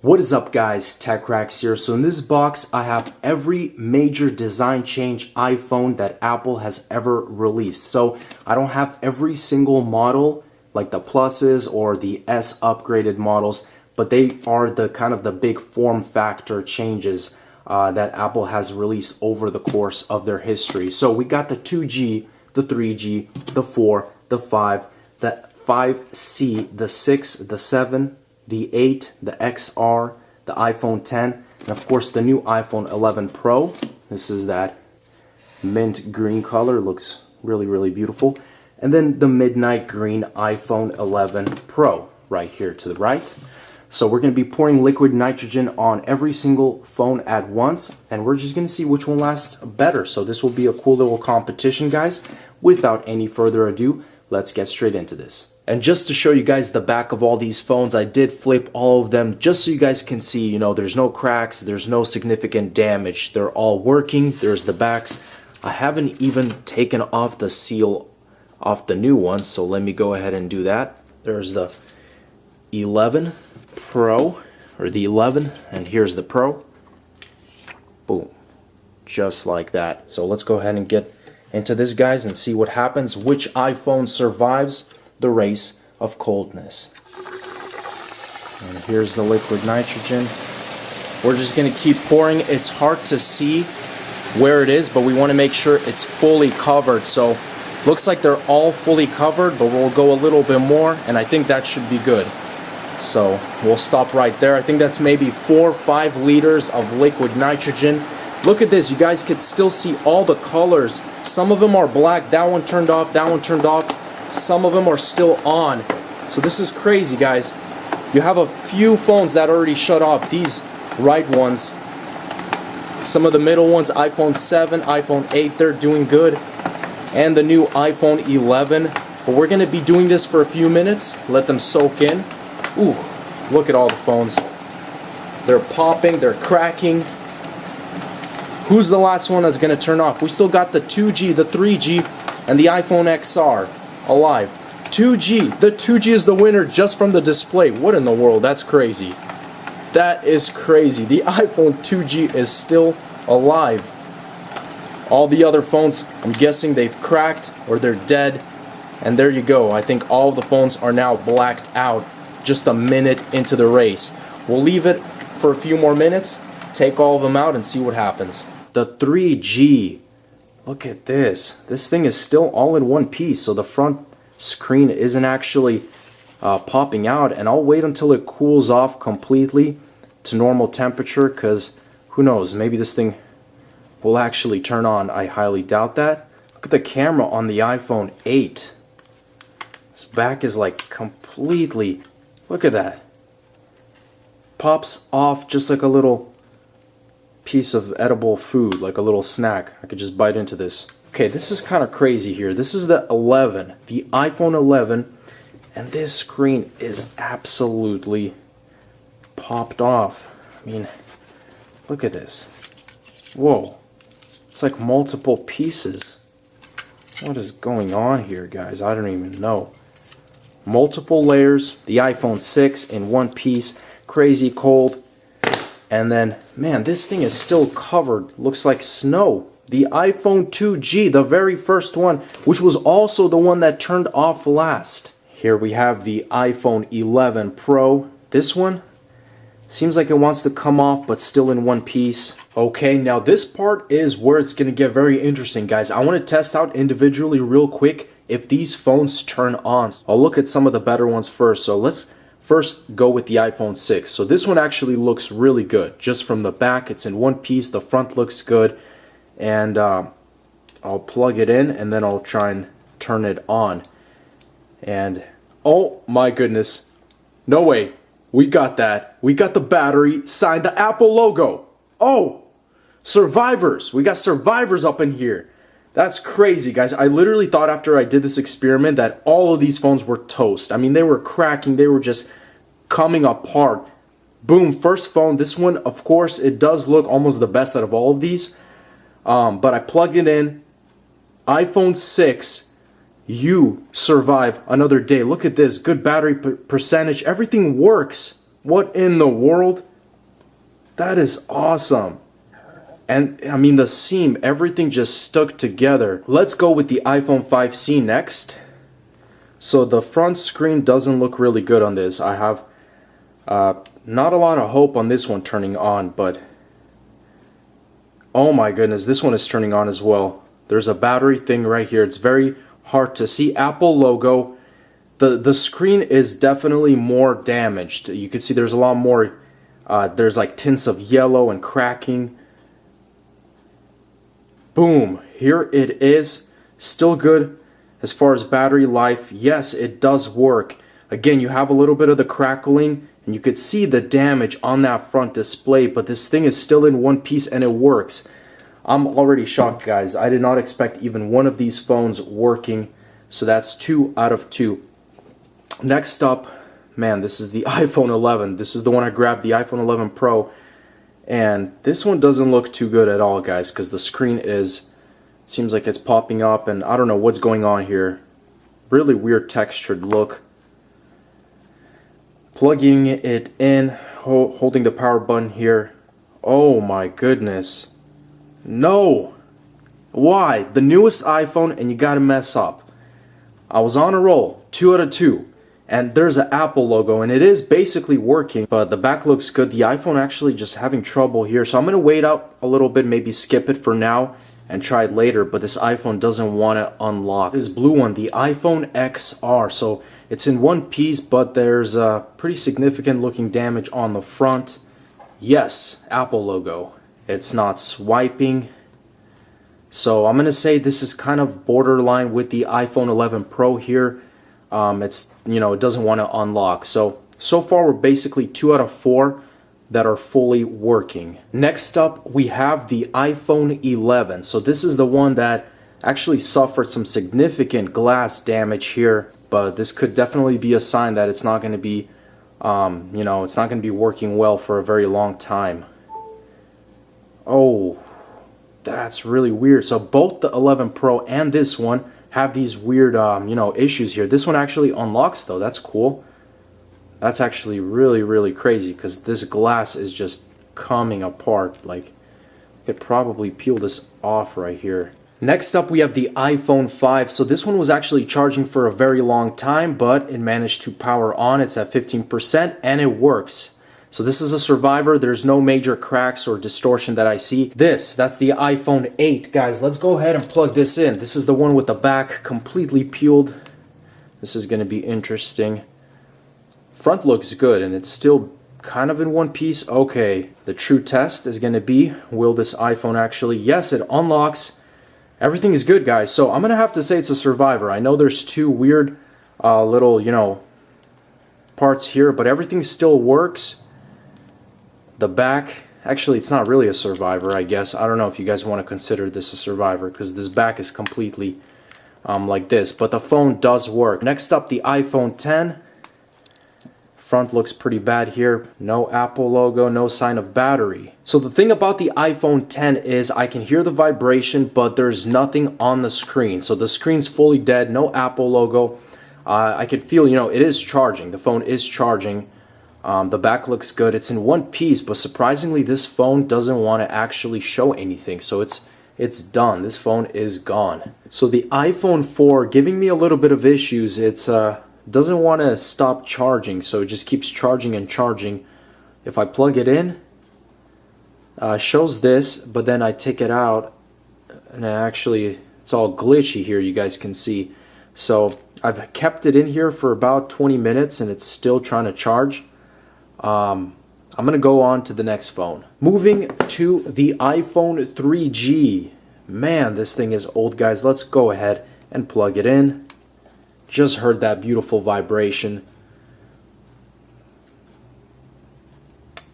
What is up, guys? TechRax here. So in this box I have every major design change iPhone that Apple has ever released. So I don't have every single model like the pluses or the S upgraded models, but they are the kind of the big form factor changes that Apple has released over the course of their history. So we got the 2G, the 3G, the 4, the 5, the 5C, the 6, the 7, the 8, the XR, the iPhone 10, and of course the new iPhone 11 Pro. This is that mint green color, looks really beautiful. And then the midnight green iPhone 11 Pro right here to the right. So we're going to be pouring liquid nitrogen on every single phone at once, and we're just going to see which one lasts better. So this will be a cool little competition, guys. Without any further ado, let's get straight into this. And just to show you guys the back of all these phones, I did flip all of them just so you guys can see, you know, there's no cracks, there's no significant damage. They're all working. There's the backs. I haven't even taken off the seal off the new one, so let me go ahead and do that. There's the 11 Pro, or the 11, and here's the Pro. Boom. Just like that. So let's go ahead and get into this, guys, and see what happens. Which iPhone survives the race of coldness? And here's the liquid nitrogen. We're just gonna keep pouring. It's hard to see where it is, but we want to make sure it's fully covered. So looks like they're all fully covered, but we'll go a little bit more, and I think that should be good. So we'll stop right there. I think that's maybe 4 or 5 liters of liquid nitrogen. Look at this, you guys could still see all the colors. Some of them are black, that one turned off, that one turned off. Some of them are still on. So this is crazy, guys. You have a few phones that already shut off, these right ones. Some of the middle ones, iPhone 7, iPhone 8, they're doing good. And the new iPhone 11. But we're gonna be doing this for a few minutes, let them soak in. Ooh, look at all the phones. They're popping, they're cracking. Who's the last one that's gonna turn off? We still got the 2G, the 3G, and the iPhone XR alive. 2G, the 2G is the winner just from the display. What in the world? That's crazy. That is crazy. The iPhone 2G is still alive. All the other phones, I'm guessing they've cracked or they're dead. And there you go. I think all the phones are now blacked out just a minute into the race. We'll leave it for a few more minutes, take all of them out, and see what happens. The 3G. Look at this. This thing is still all in one piece, so the front screen isn't actually popping out, and I'll wait until it cools off completely to normal temperature, because who knows, maybe this thing will actually turn on. I highly doubt that. Look at the camera on the iPhone 8. This back is like completely, look at that. Pops off just like a little piece of edible food, like a little snack. I could just bite into this. Okay, this is kind of crazy here. This is the 11, the iPhone 11, and this screen is absolutely popped off. I mean, look at this. Whoa. It's like multiple pieces. What is going on here, guys? I don't even know. Multiple layers. The iPhone 6 in one piece. Crazy cold. And then, man, this thing is still covered. Looks like snow. The iPhone 2G, the very first one, which was also the one that turned off last. Here we have the iPhone 11 Pro. This one seems like it wants to come off, but still in one piece. Okay, now this part is where it's going to get very interesting, guys. I want to test out individually real quick if these phones turn on. I'll look at some of the better ones first. So let's first go with the iPhone 6. So this one actually looks really good. Just from the back, it's in one piece. The front looks good. And I'll plug it in, and then I'll try and turn it on. And oh my goodness. No way. We got that. We got the battery. Signed the Apple logo. Oh, survivors. We got survivors up in here. That's crazy, guys. I literally thought after I did this experiment that all of these phones were toast. I mean, they were cracking. They were just coming apart. Boom, first phone. This one, of course, it does look almost the best out of all of these. But I plugged it in. iPhone 6, you survive another day. Look at this. Good battery percentage. Everything works. What in the world? That is awesome. And I mean the seam, everything just stuck together. Let's go with the iPhone 5C next. So the front screen doesn't look really good on this. I have not a lot of hope on this one turning on, but oh my goodness, this one is turning on as well. There's a battery thing right here. It's very hard to see. Apple logo. The screen is definitely more damaged. You can see there's a lot more, there's like tints of yellow and cracking. Boom, here it is. Still good as far as battery life. Yes, it does work. Again, you have a little bit of the crackling and you could see the damage on that front display, but this thing is still in one piece and it works. I'm already shocked, guys. I did not expect even one of these phones working. So that's 2 out of 2. Next up, man, this is the iPhone 11. This is the one I grabbed, the iPhone 11 Pro. And this one doesn't look too good at all, guys, because the screen is, seems like it's popping up, and I don't know what's going on here. Really weird textured look. Plugging it in, holding the power button here. Oh my goodness. No! Why? The newest iPhone and you gotta mess up. I was on a roll, 2 out of 2. And there's an Apple logo, and it is basically working, but the back looks good. The iPhone actually just having trouble here. So I'm going to wait out a little bit, maybe skip it for now and try it later, but this iPhone doesn't want to unlock. This blue one, the iPhone XR. So it's in one piece, but there's a pretty significant looking damage on the front. Yes, Apple logo. It's not swiping. So I'm going to say this is kind of borderline with the iPhone 11 Pro here. It's, you know, it doesn't want to unlock. So far we're basically 2 out of 4 that are fully working. Next up, we have the iPhone 11. So this is the one that actually suffered some significant glass damage here, but this could definitely be a sign that it's not going to be, you know, it's not going to be working well for a very long time. Oh, that's really weird. So both the 11 Pro and this one have these weird, you know, issues here. This one actually unlocks though. That's cool. That's actually really, really crazy because this glass is just coming apart. Like, I could probably peel this off right here. Next up, we have the iPhone 5. So this one was actually charging for a very long time, but it managed to power on. It's at 15% and it works. So this is a survivor. There's no major cracks or distortion that I see. That's the iPhone 8. Guys, let's go ahead and plug this in. This is the one with the back completely peeled. This is going to be interesting. Front looks good and it's still kind of in one piece. Okay, the true test is going to be, will this iPhone actually, yes, it unlocks. Everything is good, guys. So I'm going to have to say it's a survivor. I know there's two weird little, you know, parts here, but everything still works. The back, actually it's not really a survivor, I guess. I don't know if you guys want to consider this a survivor because this back is completely like this, but the phone does work. Next up, the iPhone 10. Front looks pretty bad here. No Apple logo, no sign of battery. So the thing about the iPhone 10 is I can hear the vibration, but there's nothing on the screen. So the screen's fully dead, no Apple logo. I could feel, you know, it is charging. The phone is charging. The back looks good. It's in one piece, but surprisingly this phone doesn't want to actually show anything. So it's done. This phone is gone. So the iPhone 4 giving me a little bit of issues. It's doesn't want to stop charging, so it just keeps charging and charging. If I plug it in, shows this, but then I take it out and actually it's all glitchy here, you guys can see. So I've kept it in here for about 20 minutes and it's still trying to charge. I'm going to go on to the next phone. Moving to the iPhone 3G. Man, this thing is old, guys. Let's go ahead and plug it in. Just heard that beautiful vibration.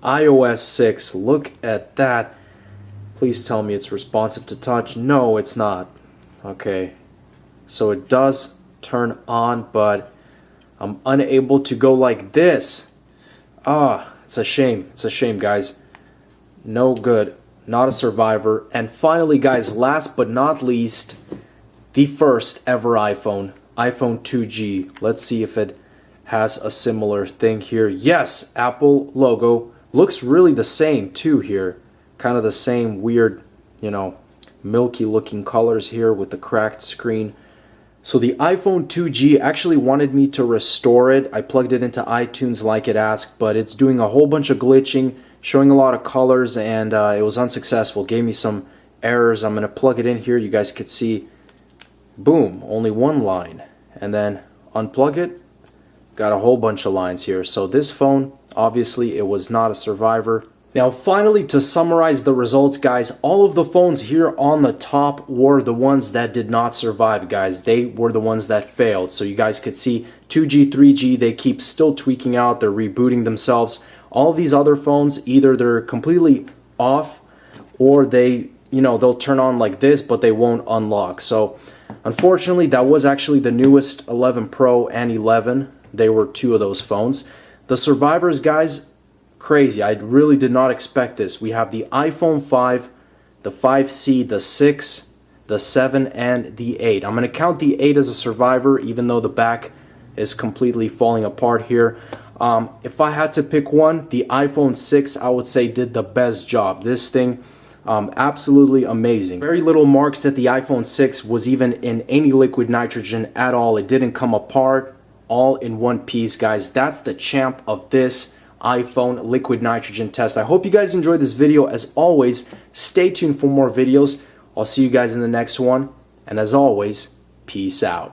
iOS 6, look at that. Please tell me it's responsive to touch. No, it's not. Okay, so it does turn on, but I'm unable to go like this. It's a shame. It's a shame, guys. No good. Not a survivor. And finally, guys, last but not least, the first ever iPhone 2G. Let's see if it has a similar thing here. Yes, Apple logo, Looks really the same too here. Kind of the same weird, you know, milky looking colors here with the cracked screen. So the iPhone 2G actually wanted me to restore it. I plugged it into iTunes like it asked, but it's doing a whole bunch of glitching, showing a lot of colors, and it was unsuccessful. Gave me some errors. I'm going to plug it in here. You guys could see, boom, only one line. And then unplug it, got a whole bunch of lines here. So this phone, obviously, it was not a survivor. Now finally, to summarize the results, guys, all of the phones here on the top were the ones that did not survive, guys. They were the ones that failed. So you guys could see 2G, 3G, they keep still tweaking out, they're rebooting themselves. All of these other phones, either they're completely off or they, you know, they'll turn on like this, but they won't unlock. So unfortunately, that was actually the newest 11 Pro and 11. They were two of those phones. The survivors, guys, crazy. I really did not expect this. We have the iPhone 5, the 5C, the 6, the 7, and the 8. I'm going to count the 8 as a survivor, even though the back is completely falling apart here. If I had to pick one, the iPhone 6, I would say, did the best job. This thing, absolutely amazing. Very little marks that the iPhone 6 was even in any liquid nitrogen at all. It didn't come apart, all in one piece, guys. That's the champ of this iPhone liquid nitrogen test. I hope you guys enjoyed this video. As always, stay tuned for more videos. I'll see you guys in the next one. And as always, peace out.